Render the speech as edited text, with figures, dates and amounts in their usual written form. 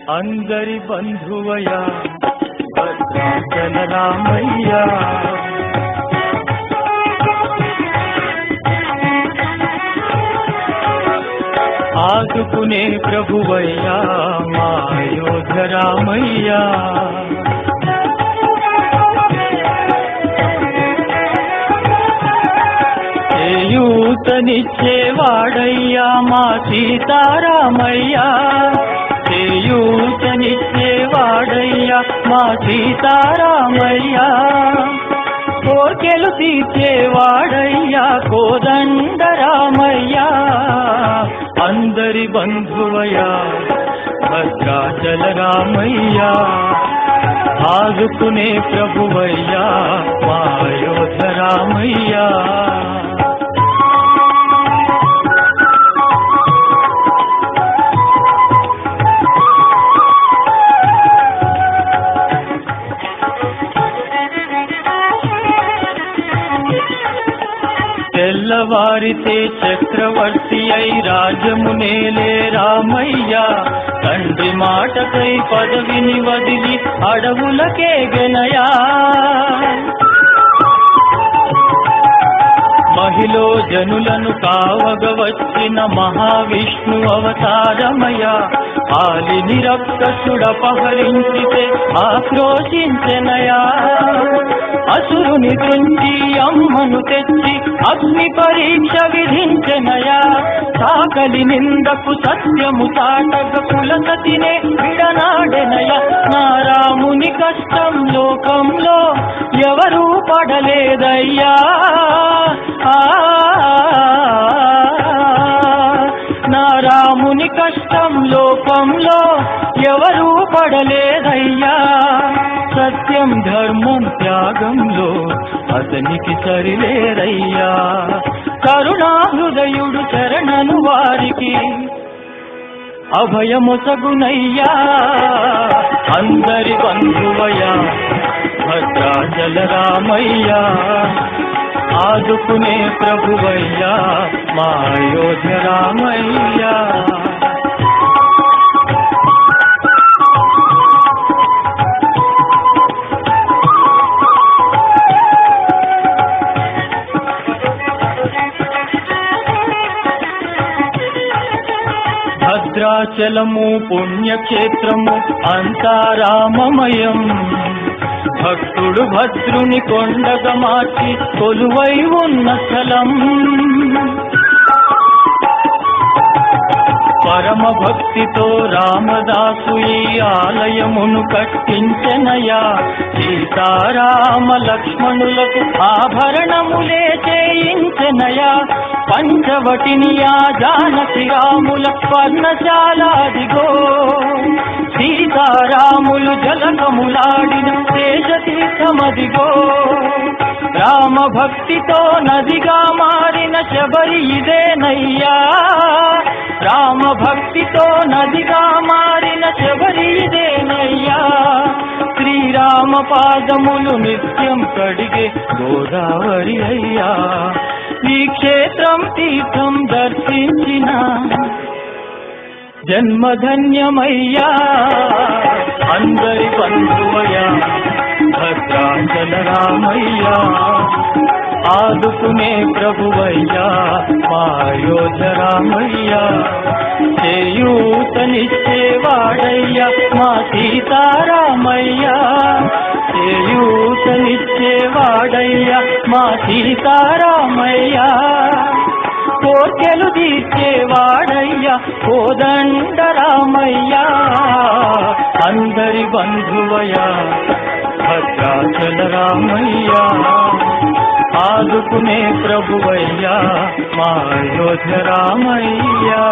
అందరి బంధువయ్యా భద్రాచల రామయ్యా, ఆదుకునే ప్రభువయ్యా మా అయోధ్య రామయ్యా, చేయూతనిచ్చేవాడయ్యా మా సీతారామయ్యా, చేయూతనిచ్చేవాడయ్యా మా సీతారామయ్యా, కోర్కెలు తీర్చేవాడయ్యా కోదండరామయ్యా, అందరి బంధువయ్యా భద్రాచల రామయ్యా, ఆదుకునే ప్రభువయ్యా మా అయోధ్య రామయ్యా. తెల్లవారితే చక్రవర్తి అయి రాజమునేలే రామయ్యా, తండ్రి మాటకై పదవిని వదిలి అడవులకే గెనయా, మహిలో జనులను కావగ వచ్చిన మహావిష్ణు అవతారమయ్యా, ఆలిని రక్కసుడపహరించితే ఆక్రోశించెనయా, అసురుని తుంచి అమ్మను తెచ్చి అగ్ని పరీక్ష విధించెనయా, సాకలి నిందకు సత్యము చాటగ కులసతినే విడనాడెనయా, నా రాముని కష్టం లోకంలో ఎవరూ పడలేదయ్యా, నా రాముని కష్టం లోకంలో ఎవరూ పడలేదయ్యా, సత్యం ధర్మం త్యాగంలో అతనికి సరిలేరయ్యా, కరుణా హృదయుడు శరణను వారికి అభయమొసగునయ్యా, అందరి బంధువయ్యా భద్రాచల రామయ్యా, ఆదుకునే ప్రభువయ్యా మా అయోధ్య రామయ్యా. భద్రాచలము పుణ్యక్షేత్రము అంతా రామమయం, భక్తుడు భద్రుని కొండగా మార్చి కొలువై ఉన్న స్థలం, పరమ భక్తితో రామదాసు ఈ ఆలయమును కట్టించెనయా, సీతారామ లక్ష్మణులకు ఆభరణములే చేయించెనయా, పంచవటిని ఆ జానకి రాముల పర్ణశాలాదిగో, సీతారాములు జలకములాడిన తేజతీర్థమదిగో, రామ భక్తితో నదిగా మారిన శబరి ఇదేనయ్యా, రామ భక్తితో నదిగా మారిన శబరి ఇదేనయ్యా, శ్రీరామ పాదములు నిత్యం కడిగే గోదావరి అయ్యా, ఈ క్షేత్రం తీర్థం దర్శించిన జన్మధన్యమయ్యా, అందరి బంధువయ్యా భద్రాచల రామయ్యా, ఆదుకునే ప్రభువయ్యా మా అయోధ్య రామయ్యా, చేయూతనిచ్చేవాడయ్యా మా సీతారామయ్యా, చేయూతనిచ్చేవాడయ్యా మా సీతారామయ్యా, కోర్కెలు తీర్చేవాడయ్యా కోదండరామయ్యా, అందరి బంధువయ్యా భద్రాచల రామయ్యా, ఆదుకునే ప్రభువయ్యా మా అయోధ్య రామయ్యా.